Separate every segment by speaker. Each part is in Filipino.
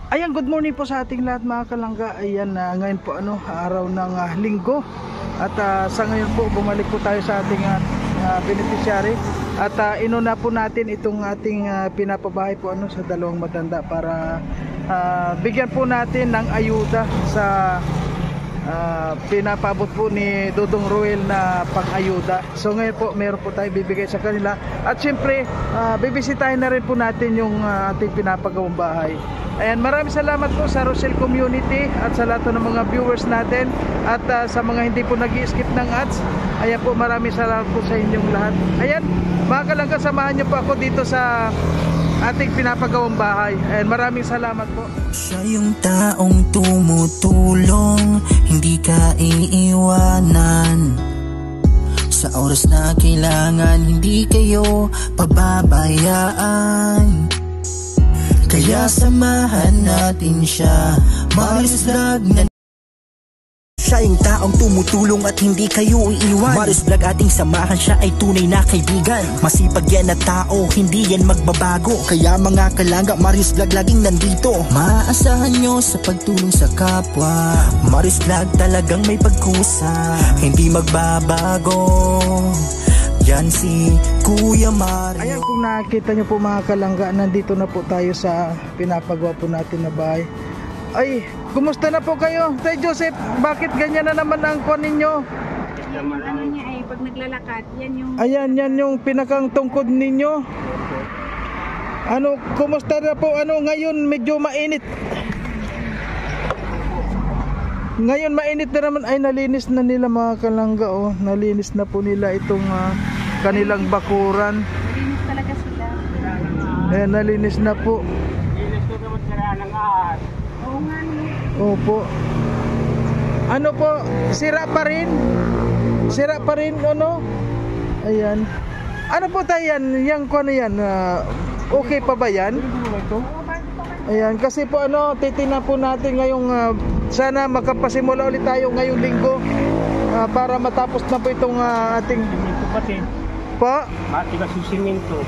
Speaker 1: Ayan, good morning po sa ating lahat mga kalangga. Ayan, ngayon po araw ng linggo. At sa ngayon po bumalik po tayo sa ating beneficiary. At inuna po natin itong ating pinapabahay po sa dalawang matanda para bigyan po natin ng ayuda sa pinapabot po ni Dodong Ruel na pang-ayuda. So ngayon po meron po tayo bibigay sa kanila. At syempre bibisitahin na rin po natin yung ating pinapagawang bahay. Ayan, maraming salamat po sa Rosel Community at sa lahat ng mga viewers natin at sa mga hindi po nag-i-skip ng ads. Ayan po, maraming salamat po sa inyong lahat. Ayan, mga kalangga, samahan niyo po ako dito sa ating pinapagawang bahay. Ayan, maraming salamat po.
Speaker 2: Siya yung taong tumutulong, hindi ka iiwanan. Sa oras na kailangan, hindi kayo pababayaan. Kaya samahan natin siya, Marius Vlog na. Siya yung taong tumutulong at hindi kayo iiwan. Marius Vlog ating samahan, siya ay tunay na kaibigan. Masipag yan na tao, hindi yan magbabago. Kaya mga kalangga, Marius Vlog laging nandito. Maaasahan nyo sa pagtulong sa kapwa. Marius Vlog talagang may pagkusa, hindi magbabago. Yan si Kuya Mario.
Speaker 1: Ayan, kung nakikita nyo po mga kalangga, nandito na po tayo sa pinapagawa po natin na bahay. Ay, kumusta na po kayo? Tay Joseph, bakit ganyan na naman ang kuwan ninyo?
Speaker 3: Yan yung ano niya eh, pag naglalakad, yan yung...
Speaker 1: Ayan, yan yung pinakang tungkod ninyo. Ano, kumusta na po? Ngayon medyo mainit. Ngayon mainit na naman. Ay, nalinis na nila mga kalangga. Oh, nalinis na po nila itong kanilang bakuran.
Speaker 3: Nalinis talaga sila.
Speaker 1: Ayan, nalinis na po.
Speaker 4: Linis ko naman sila ng ahas.
Speaker 3: Oo nga no.
Speaker 1: Opo. Ano po, sira pa rin? Sira pa rin, ano? Ayan. Ano po tayo yan? Yang ko yan? Okay pa ba yan? Ayan, kasi po titingnan po natin ngayong sana makapasimula ulit tayo ngayong linggo para matapos na po itong ating
Speaker 4: Siminto pati.
Speaker 1: po.
Speaker 4: Matigas yung siminto.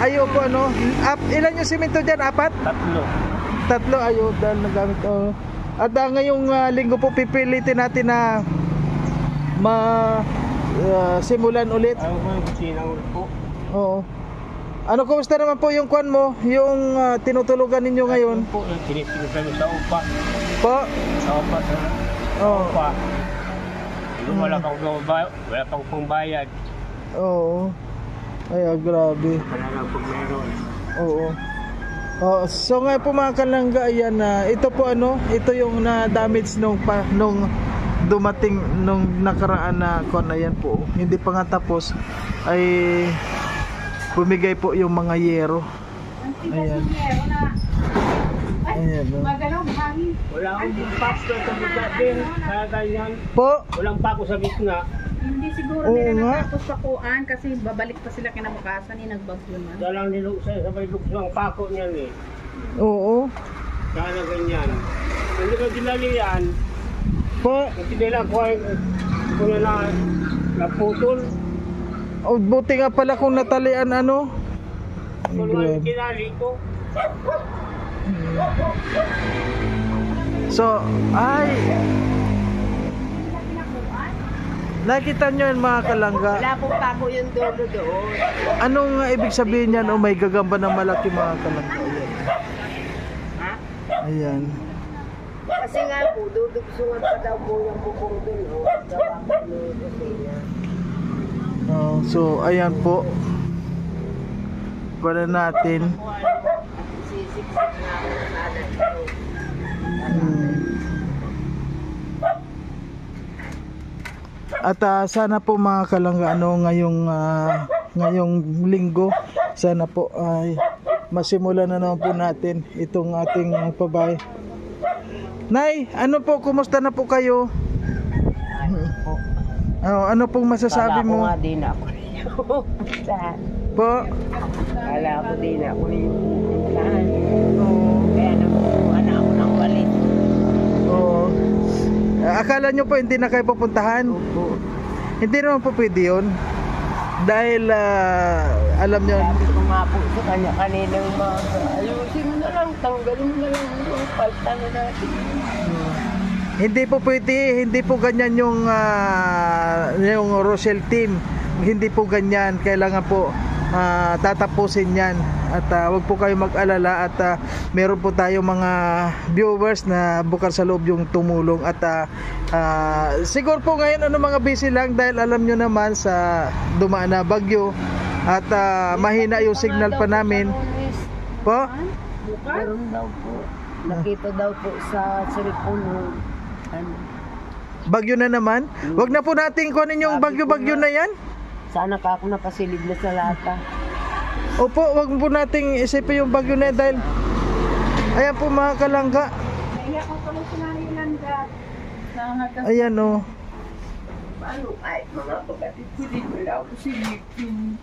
Speaker 1: Ayo po ilan yung simento dyan? 4? Tatlo, ayo dahil nagamit. At ngayong linggo po pipilitin natin na simulan ulit.
Speaker 4: Ayaw ko yung kusinang ulit po.
Speaker 1: Oo. Ano, kumusta naman po yung kwan mo? Yung tinutulugan ninyo ngayon?
Speaker 4: Ayaw po, tinitinusan sa upa.
Speaker 1: Po?
Speaker 4: Sa upa, sa upa. Wala pang pangbayad.
Speaker 1: Oo. Ay, grabe.
Speaker 4: Wala lang pag meron.
Speaker 1: Oo. So nga po mga kalangga, ayan ito po ito yung na-damage nung dumating nung nakaraan na kwan na yan po. Hindi pa nga tapos ay bumigay po yung mga yero. Ayan. Ayan.
Speaker 3: Magalaw, mahangin.
Speaker 4: Wala akong pako sa gitna din. Kaya ganyan.
Speaker 1: Po?
Speaker 4: Walang pako sa gitna.
Speaker 3: Hindi siguro
Speaker 1: Oo
Speaker 3: nila
Speaker 1: nga.
Speaker 3: natapos sa kuan kasi babalik pa sila kinabukasan ni nagbagyo man.
Speaker 4: Dalang niluksa sa may lukso ang pako niyan eh.
Speaker 1: Oo.
Speaker 4: Kaya ganyan. Hindi ko dinali yan.
Speaker 1: Po?
Speaker 4: Hindi nila ko na naputol.
Speaker 1: Buti nga pala kung natalian
Speaker 4: Kung
Speaker 1: Grabe.
Speaker 4: kinali ko.
Speaker 1: So, ay nakita nyo yun mga kalangga.
Speaker 3: Wala pong pako yung dulo doon.
Speaker 1: Anong ibig sabihin yan? May gagamba ng malaki mga kalangga.
Speaker 3: Ha?
Speaker 1: Ayan.
Speaker 3: Kasi nga po, dudugsungan pa daw po yung bukong doon. Gawa ko yung kusina.
Speaker 1: So, ayan po. Para natin.
Speaker 3: Sisiksik na ako sa anak ko.
Speaker 1: At sana po mga kalangga ngayong linggo sana po ay masimulan na naman po natin itong ating pabahay. Nay, kumusta na po kayo? Ano pong masasabi mo?
Speaker 5: Kala ko nga din ako saan?
Speaker 1: Po?
Speaker 5: Kala ko din ako saan? Kaya naman ako ng walit.
Speaker 1: Oo. Akala nyo po hindi na kayo pupuntahan?
Speaker 5: Opo.
Speaker 1: Hindi naman po pwede yun. Dahil alam nyo,
Speaker 5: Sabi ko nga po sa kanya kaninang mga ayusin mo na lang, tanggalin mo na lang yung palta na natin.
Speaker 1: hindi po pwede, hindi po ganyan yung Rochelle team. Hindi po ganyan, kailangan po tatapusin yan. At wag po kayo mag-alala at meron po tayo mga viewers na bukal sa loob yung tumulong. At siguro po ngayon mga busy lang dahil alam nyo naman sa dumaan na bagyo at mahina yung signal pa namin po.
Speaker 5: Meron daw po. Nakita daw po sa cellphone
Speaker 1: Bagyo na naman. Wag na po natin kunin yung bagyo-bagyo na yan.
Speaker 5: Sana ka ako napasilid na sa lata.
Speaker 1: Opo, wag po nating isipin yung bagyo na yan dahil ayan po mga kalangga.
Speaker 3: Naiyak ko pala sa nanilanda.
Speaker 1: Ayan o.
Speaker 5: Paano ay mga kapatid ko din wala ako silipin.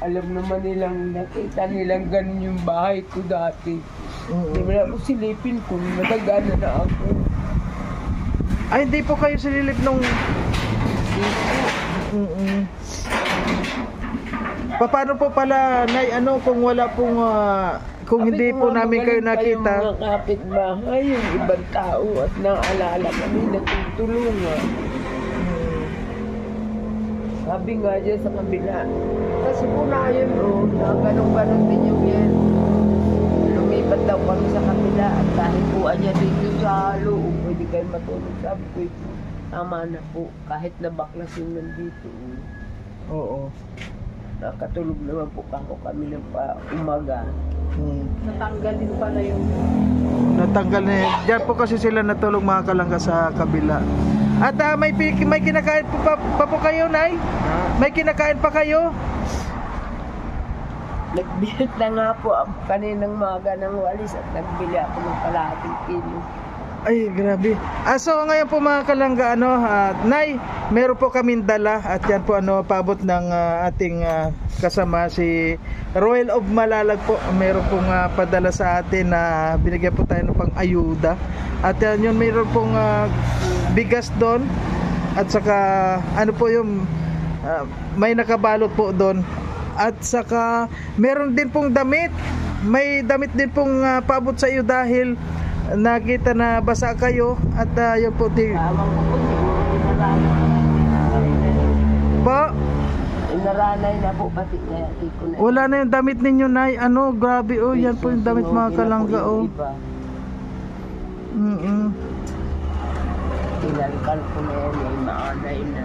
Speaker 5: Alam naman nilang nakita nilang ganun yung bahay ko dati. Hindi wala ako silipin kung matagana na ako.
Speaker 1: Ay, hindi po kayo sililip nung... Paano po pala, Nay, kung wala pong... kung hindi po namin kayo nakita...
Speaker 5: Yung mga kapitbahay, yung ibang tao at naalala kami natutulungan. Sabi nga dyan sa kabila. Kasi po na yun, na ganun-ganun din yung yan. Lumipat daw kami sa kabila at dahil po niya dito sa loob, pwede kayo matulog. Sabi ko, tama na po, kahit na baklas yung nandito.
Speaker 1: Oo.
Speaker 5: Nakatulog naman po kako kami ng umaga.
Speaker 3: Natanggal din pala yung...
Speaker 1: Natanggal na yan. Diyan po kasi sila natulog mga kalangga sa kabila. At may kinakain pa po kayo, Nay? May kinakain pa kayo?
Speaker 5: Nagbili na nga po ako kaninang maga ng walis at nagbili ako ng kalahating kilo.
Speaker 1: Ay, grabe. So ngayon po mga kalangga, Nay, meron po kaming dala at yan po paabot ng ating kasama si Royal of Malalag po. Meron pong padala sa atin na binigyan po tayo ng pang-ayuda. At yun, meron pong bigas doon at saka po yung may nakabalot po doon. At saka meron din pong damit. May damit din pong paabot sa iyo dahil nakita na basa kayo at yun po
Speaker 5: Tawang ko po,
Speaker 1: po.
Speaker 5: Naranay na po pati kaya ko na.
Speaker 1: Wala na yung damit ninyo, Nay. Grabe yan po yung damit mga kalangga
Speaker 5: Tinalkal ko na yan, ay maanay na.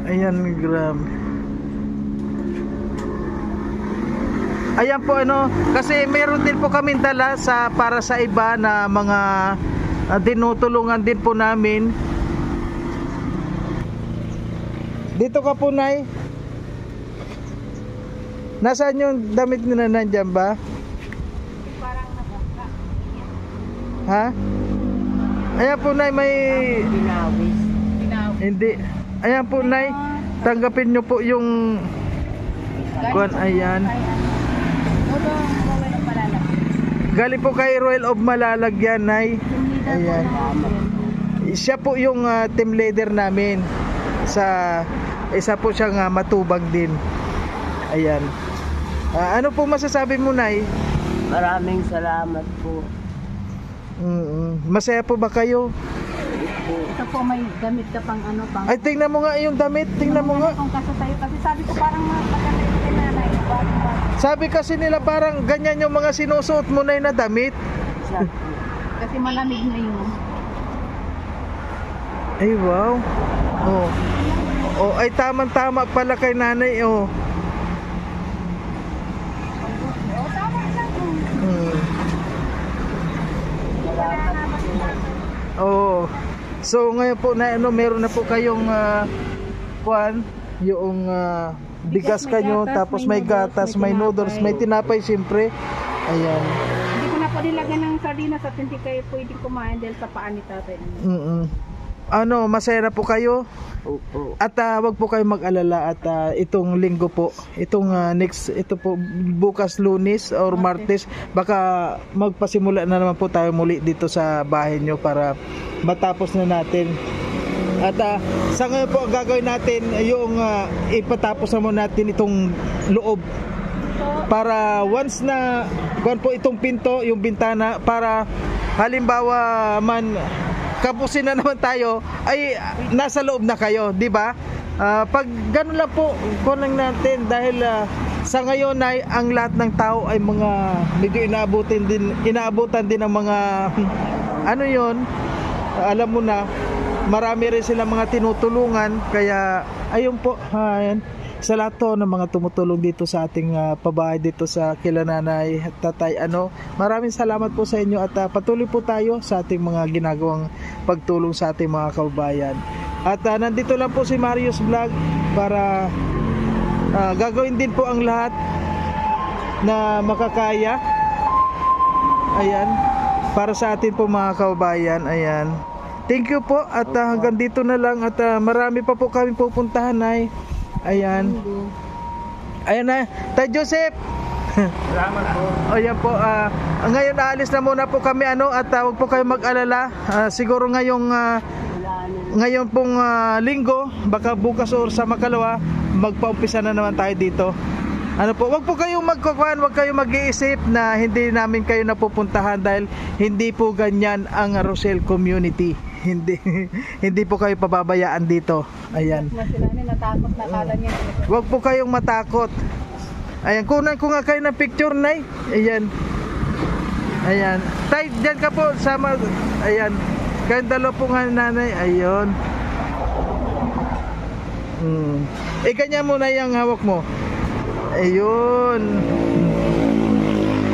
Speaker 1: Ayan, grabe. Ayan po kasi meron din po kaming dala para sa iba na mga dinutulungan din po namin. Dito ka po, Nay. Nasaan yung damit nyo na nandyan ba? Ha? Ayan po, Nay, may...
Speaker 5: Pinawis.
Speaker 1: Hindi. Ayan po, Nay. Tanggapin nyo po yung... Kuan, ayan. Galing po kay Royal of Malalag yan, Nay. Ayan. Siya po yung team leader namin. Isa po siyang matubag din. Ayan. Ano po masasabi mo, Nay?
Speaker 5: Maraming salamat po.
Speaker 1: Masaya po ba kayo?
Speaker 3: Ito po may damit ka pang pang...
Speaker 1: Ay, tingnan mo nga yung damit. Tingnan mo nga.
Speaker 3: Kung kaso tayo kasi sabi ko parang maganda yung kay nanay.
Speaker 1: Sabi kasi nila parang ganyan yung mga sinusuot mo na damit.
Speaker 3: Kasi malamig na yun.
Speaker 1: Ay, wow. Ay tama pala kay nanay.
Speaker 3: Tama lang.
Speaker 1: So ngayon po na meron na po kayong yung bigas kanyo, tapos may gatas, may noodles, may tinapay siyempre. Ayan.
Speaker 3: Hindi ko na po nilagyan ng sardinas at hindi kayo pwede kumain dahil sa paan ni tatay.
Speaker 1: Masaya na po kayo?
Speaker 5: Opo.
Speaker 1: At wag po kayo mag-alala at itong linggo po, ito po bukas Lunes or Martes, baka magpasimula na naman po tayo muli dito sa bahay nyo para matapos na natin. At sa ngayon po ang gagawin natin yung ipatapos naman natin itong loob para once na kuwan po itong pinto, yung bintana, para halimbawa man kapusin na naman tayo ay nasa loob na kayo, di ba? Pag ganun lang po kunan natin dahil sa ngayon ay ang lahat ng tao ay mga medyo inaabutan din ng mga ano yon, alam mo na, marami rin silang mga tinutulungan, kaya ayun po, ayan, sa lahat to ng mga tumutulong dito sa ating pabahay dito sa kila nanay at tatay, maraming salamat po sa inyo at patuloy po tayo sa ating mga ginagawang pagtulong sa ating mga kababayan. At nandito lang po si Marius Vlog para gagawin din po ang lahat na makakaya, ayan, para sa atin po mga kababayan. Ayan, thank you po at hanggang dito na lang at marami pa po kami pupuntahan ay. Ayan. Ayan na, Tay Joseph.
Speaker 4: Salamat po.
Speaker 1: Ayan po, ngayon aalis na muna po kami at huwag po kayo mag-alala. Siguro ngayon pong linggo, baka bukas o sa makalawa, magpaumpisa na naman tayo dito. Wag po kayong wag kayong mag-iisip na hindi namin kayo napupuntahan dahil hindi po ganyan ang Roselle community. Hindi po kayo pababayaan dito. Ayan.
Speaker 3: Natakot na kala niya.
Speaker 1: Wag po kayong matakot. Ayan, kunan ko nga kayo ng picture, Nay. Ayan. Ayan. Tay, diyan ka po sama. Ayan. Kayong dalawa po nga, nanay. Ayun. Kanya mo na yung hawak mo. Ayun.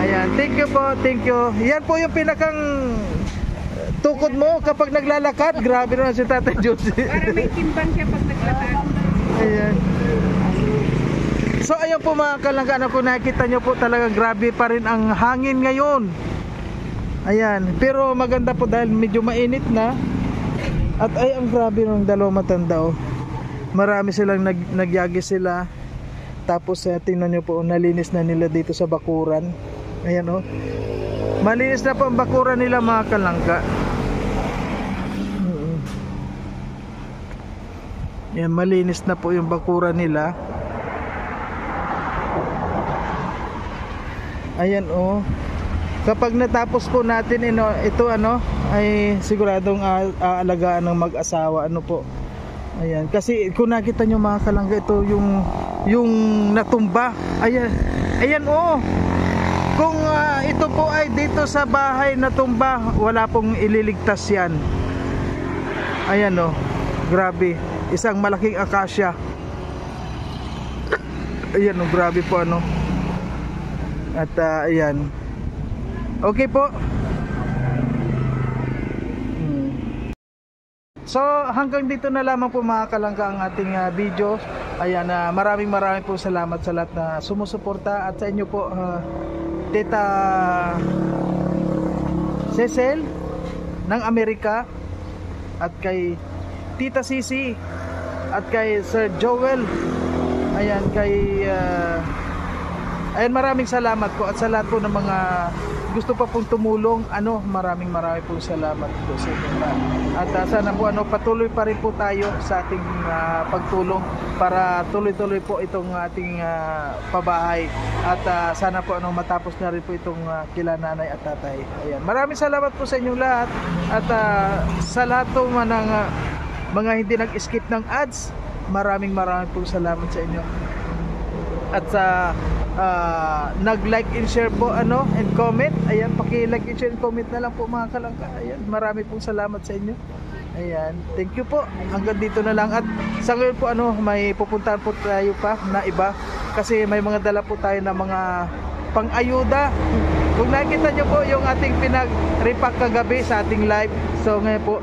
Speaker 1: Ayan. Thank you po. Thank you. Yan po yung pinakang tukod mo kapag naglalakad. Grabe naman si Tatay Josie.
Speaker 3: Para may timbang siya pag naglakad.
Speaker 1: Ayan. So ayun po mga kalangga, kung nakikita nyo po talaga grabe pa rin ang hangin ngayon. Ayan. Pero maganda po dahil medyo mainit na. At ay ang grabe ng dalawang matanda. Marami silang nagyagi sila. Tapos tingnan nyo po, nalinis na nila dito sa bakuran. Ayan malinis na po ang bakuran nila mga kalangga. Yan, malinis na po yung bakuran nila. Ayan kapag natapos po natin ito ay siguradong aalagaan ng mag-asawa po. Ayan, kasi kung nakita nyo mga kalangga, ito yung natumba. Ayan kung ito po ay dito sa bahay natumba, wala pong ililigtas yan. Ayan grabe, isang malaking akasya. Ayan grabe po at ayan, okay po. So hanggang dito na lamang po mga kalangga ang ating video. Ayan, maraming po salamat sa lahat na sumusuporta at sa inyo po, Tita Cecil ng Amerika, at kay Tita Sisi, at kay Sir Joel. Ayan, maraming salamat po at sa lahat po ng mga gusto pa pong tumulong, maraming pong salamat po sa inyo. At sana po patuloy pa rin po tayo sa ating pagtulong para tuloy-tuloy po itong ating pabahay. At sana po matapos na rin po itong kila nanay at tatay. Ayan. Maraming salamat po sa inyong lahat. At sa lahat po ng mga hindi nag-skip ng ads, maraming pong salamat sa inyo. At sa nag-like and share po and comment, ayan, paki-like and share and comment na lang po mga kalangga. Ayan, marami pong salamat sa inyo. Ayan, thank you po. Hanggang dito na lang. At sa ngayon po may pupuntahan po tayo pa na iba kasi may mga dala po tayo na mga pang-ayuda. Kung nakikita nyo po yung ating pinag-repack kagabi sa ating live, so ngayon po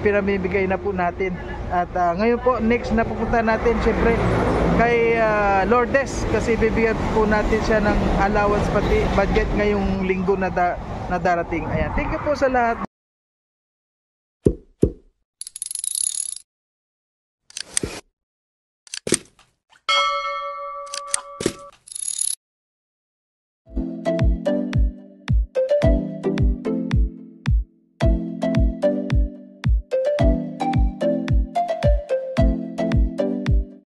Speaker 1: pinamimigay na po natin. At ngayon po next na pupunta natin syempre kay Lourdes, kasi bibigyan po natin siya ng allowance pati budget ngayong linggo na darating. Ayan, thank you po sa lahat.